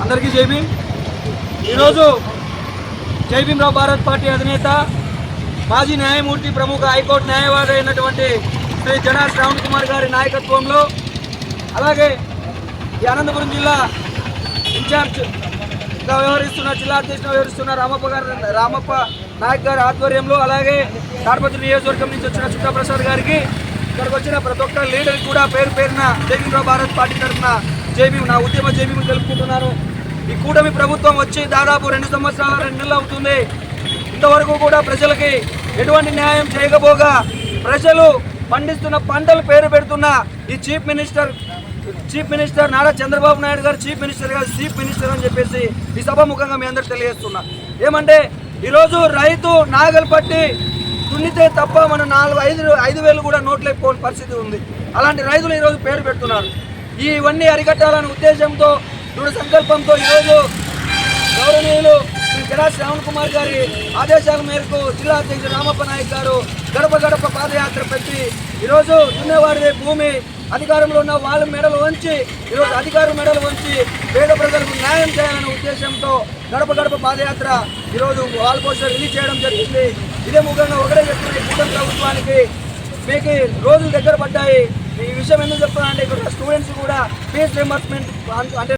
అందరికీ జై భీమ్. ఈరోజు జై భీమ్రావ్ భారత్ పార్టీ అధినేత మాజీ న్యాయమూర్తి ప్రముఖ హైకోర్టు న్యాయవాది అయినటువంటి శ్రీ జడా శ్రావణ్ కుమార్ గారి నాయకత్వంలో, అలాగే ఈ అనంతపురం జిల్లా ఇన్ఛార్జ్గా వ్యవహరిస్తున్న జిల్లా అధ్యక్షుడిగా వ్యవహరిస్తున్న రామప్ప నాయక్ గారి ఆధ్వర్యంలో, అలాగే తాడిపత్రి నియోజకవర్గం నుంచి వచ్చిన చిత్రప్రసాద్ గారికి, ఇక్కడికి వచ్చిన ప్రతి ఒక్క లీడర్ కూడా పేరు పేరున జై భీమ్రావ్ భారత్ పార్టీ తరఫున జై భీమ్, నా ఉద్యమ జై భీమ్ తెలుపుకుంటున్నాను. ఈ కూటమి ప్రభుత్వం వచ్చి దాదాపు 2 సంవత్సరాల 2 నెలలు అవుతుంది. ఇంతవరకు కూడా ప్రజలకి ఎటువంటి న్యాయం చేయకపోగా ప్రజలు పండిస్తున్న పంటలు పేరు పెడుతున్న ఈ చీఫ్ మినిస్టర్ నారా చంద్రబాబు నాయుడు గారు చీఫ్ మినిస్టర్ అని చెప్పేసి ఈ సభాముఖంగా మీ అందరికి తెలియజేస్తున్నా. ఏమంటే ఈరోజు రైతు నాగలు పట్టి దున్నితే తప్ప మనం 5,000 కూడా నోట్లేకపోని పరిస్థితి ఉంది. అలాంటి రైతులు ఈరోజు పేరు పెడుతున్నారు. ఇవన్నీ అరికట్టాలనే ఉద్దేశంతో, దృఢ సంకల్పంతో ఈరోజు గౌరవనీయులు శ్రీ జడా శ్రావణ్ కుమార్ గారి ఆదేశాల మేరకు జిల్లా అధ్యక్షుడు రామప్ప నాయక్ గారు గడప గడప పాదయాత్ర పెట్టి ఈరోజు దున్నేవారి భూమి అధికారంలో ఉన్న వాళ్ళ మెడలు వంచి, ఈరోజు అధికారుల మెడలు వంచి పేద ప్రజలకు న్యాయం చేయాలనే ఉద్దేశంతో గడప గడప పాదయాత్ర ఈరోజు వాళ్ళ కోసం రిలీజ్ చేయడం జరిగింది. ఇదే ముఖ్యంగా ఒకటే చెప్తున్న ఈ కూటమి ప్రభుత్వానికి మీకు రోజులు దగ్గర పడ్డాయి. ఈ విషయం ఎందుకు చెప్తున్నా అంటే ఇక్కడ స్టూడెంట్స్ కూడా ఫీజు రీయింబర్స్మెంట్ అంటే